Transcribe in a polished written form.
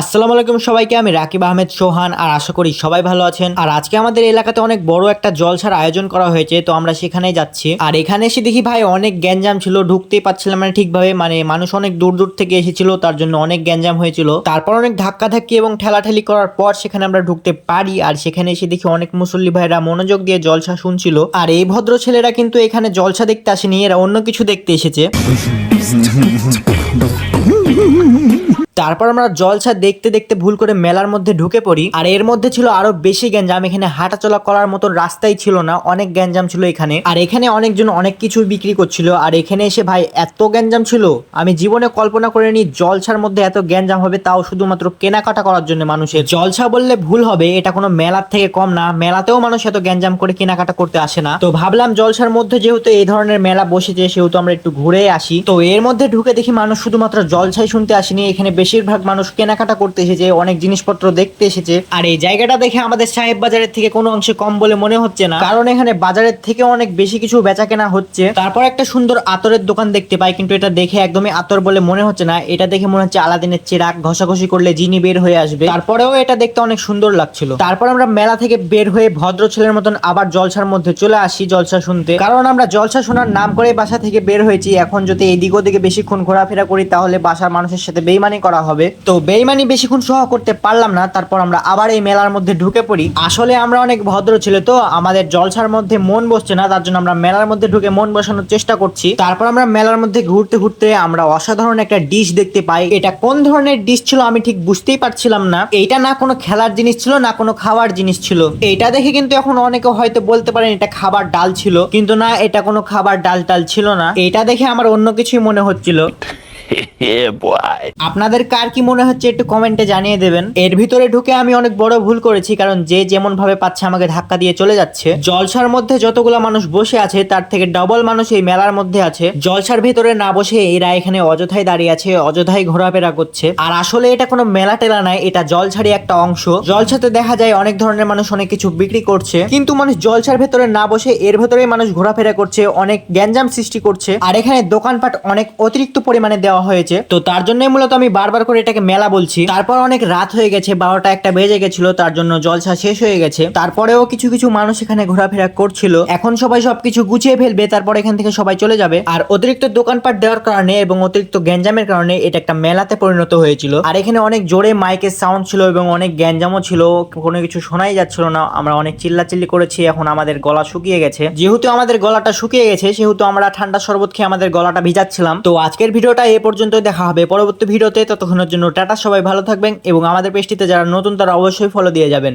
আসসালামু আলাইকুম সবাইকে, আমি রাকিব আহমেদ সোহান। আর আশা করি সবাই ভালো আছেন। আর আজকে আমাদের এলাকাতে অনেক বড় একটা জলসার আয়োজন করা হয়েছে, তো আমরা সেখানেই যাচ্ছি। আর এখানে এসে দেখি ভাই অনেক গ্যাঞ্জাম ছিল, ঢুকতেই পারছিলাম না ঠিকভাবে। মানে মানুষ অনেক দূর দূর থেকে এসেছিল, তার জন্য অনেক গ্যাঞ্জাম হয়েছিল। তারপর অনেক ধাক্কাধাক্কি এবং ঠেলাঠেলি করার পর সেখানে আমরা ঢুকতে পারি। আর সেখানে এসে দেখি অনেক মুসল্লি ভাইরা মনোযোগ দিয়ে জলসা শুনছিল। আর এই ভদ্র ছেলেরা কিন্তু এখানে জলসা দেখতে আসেনি, এরা অন্য কিছু দেখতে এসেছে। তারপর আমরা জলসা দেখতে দেখতে ভুল করে মেলার মধ্যে ঢুকে পড়ি। আর এর মধ্যে ছিল আরো বেশি গ্যাঞ্জাম, এখানে হাঁটাচলা করার মতো রাস্তাই ছিল না, অনেক গ্যাঞ্জাম ছিল এখানে। আর এখানে অনেকজন অনেক কিছু বিক্রি করছিল। আর এখানে এসে ভাই এত গ্যাঞ্জাম ছিল, আমি জীবনে কল্পনা করিনি জলসার মধ্যে এত গ্যাঞ্জাম হবে, তাও শুধুমাত্র কেনাকাটা করার জন্য মানুষের। জলসা বললে ভুল হবে, এটা কোনো মেলার থেকে কম না, মেলাতেও মানুষ এত গ্যাঞ্জাম করে কেনাকাটা করতে আসে না। তো ভাবলাম জলসার মধ্যে যেহেতু এই ধরনের মেলা বসেছে, সেহেতু আমরা একটু ঘুরে আসি। তো এর মধ্যে ঢুকে দেখি মানুষ শুধুমাত্র জলসাই শুনতে আসেনি, এখানে বেশিরভাগ মানুষ কেনাকাটা করতে এসেছে, অনেক জিনিসপত্র দেখতে এসেছে। আর এই জায়গাটা দেখে আমাদের সাহেব বাজারের থেকে কোনো অংশে কম বলে মনে হচ্ছে না, কারণ এখানে বাজারের থেকে অনেক বেশি কিছু বেচা কেনা হচ্ছে। তারপর একটা সুন্দর আতরের দোকান দেখতে পাই, কিন্তু এটা দেখে একদমই আতর বলে মনে হচ্ছে না, এটা দেখে মনে হচ্ছে আলাদিনের চিরাগ, ঘষাঘষি করলে জিনি বের হয়ে আসবে। তারপরেও এটা দেখতে অনেক সুন্দর লাগছিল। তারপর আমরা মেলা থেকে বের হয়ে ভদ্র ছেলের মতন আবার জলসার মধ্যে চলে আসি জলসা শুনতে, কারণ আমরা জলসা শোনার নাম করে বাসা থেকে বের হয়েছি। এখন যদি এদিক ওদিকে বেশিক্ষণ ঘোরাফেরা করি তাহলে বাসার মানুষের সাথে বেইমানি করা হবে, তো বেইমানি বেশিক্ষণ সহ করতে পারলাম না। তারপর আমরা আবার এই মেলার মধ্যে ঢুকে পড়ি। আসলে আমরা অনেক ভদ্র ছিল, তো আমাদের জলসার মধ্যে মন বসছে না, তার জন্য আমরা মেলার মধ্যে ঢুকে মন বসানোর চেষ্টা করছি। তারপর আমরা মেলার মধ্যে ঘুরতে ঘুরতে আমরা অসাধারণ একটা ডিশ দেখতে পাই। এটা কোন ধরনের ডিশ ছিল আমি ঠিক বুঝতেই পারছিলাম না, এইটা না কোনো খেলার জিনিস ছিল না কোনো খাবার জিনিস ছিল। এইটা দেখে কিন্তু এখন অনেকে হয়তো বলতে পারেন এটা খাবার ডাল ছিল, কিন্তু না, এটা কোনো খাবার ডাল টাল ছিল না। এটা দেখে আমার অন্য কিছুই মনে হচ্ছিল। আপনাদের কার কি মনে হচ্ছে একটু কমেন্টে জানিয়ে দেবেন। এর ভিতরে ঢুকে আমি অনেক বড় ভুল করেছি, কারণ যে যেমন ভাবে পাচ্ছে আমাকে ধাক্কা দিয়ে চলে যাচ্ছে। জলসার মধ্যে যতগুলো মানুষ বসে আছে তার থেকে ডবল মানুষ এই মেলার মধ্যে আছে। জলসার ভিতরে না বসে এরা এখানে অযথাই দাঁড়িয়ে আছে, অযথাই ঘোরাফেরা করছে। আর আসলে এটা কোনো মেলা টেলা নাই, এটা জলসারই একটা অংশ। জলসাতে দেখা যায় অনেক ধরনের মানুষ অনেক কিছু বিক্রি করছে, কিন্তু মানুষ জলসার ভেতরে না বসে এর ভেতরেই মানুষ ঘোরাফেরা করছে, অনেক গ্যাঞ্জাম সৃষ্টি করছে। আর এখানে দোকানপাট অনেক অতিরিক্ত পরিমাণে দেওয়া হয়েছে, তো তার জন্যই মূলত আমি বারবার করে এটাকে মেলা বলছি। তারপর অনেক রাত হয়ে গেছে, 12টা 1টা বেজে গেছিল, তার জন্য জলসা শেষ হয়ে গেছে। তারপরেও কিছু কিছু মানুষ এখানে ঘোরাফেরা করছিল। এখন সবাই সবকিছু গুছিয়ে ফেলবে, তারপর এখান থেকে সবাই চলে যাবে। আর অতিরিক্ত দোকানপাট দেওয়ার কারণে এবং অতিরিক্ত গ্যাঞ্জামের কারণে এটা একটা মেলাতে পরিণত হয়েছিল। আর এখানে অনেক জোরে মাইকের সাউন্ড ছিল এবং অনেক গ্যাঞ্জামও ছিল, কোনো কিছু শোনাই যাচ্ছিল না। আমরা অনেক চিল্লাচিল্লি করেছি, এখন আমাদের গলা শুকিয়ে গেছে। যেহেতু আমাদের গলাটা শুকিয়ে গেছে, সেহেতু আমরা ঠান্ডা শরবত খেয়ে আমাদের গলাটা ভিজাচ্ছিলাম। তো আজকের ভিডিওটা এ পর্যন্ত, দেখা হবে পরবর্তী ভিডিওতে। ততক্ষণের জন্য টাটা, সবাই ভালো থাকবেন এবং আমাদের পেজটিতে যারা নতুন তারা অবশ্যই ফলো দিয়ে যাবেন।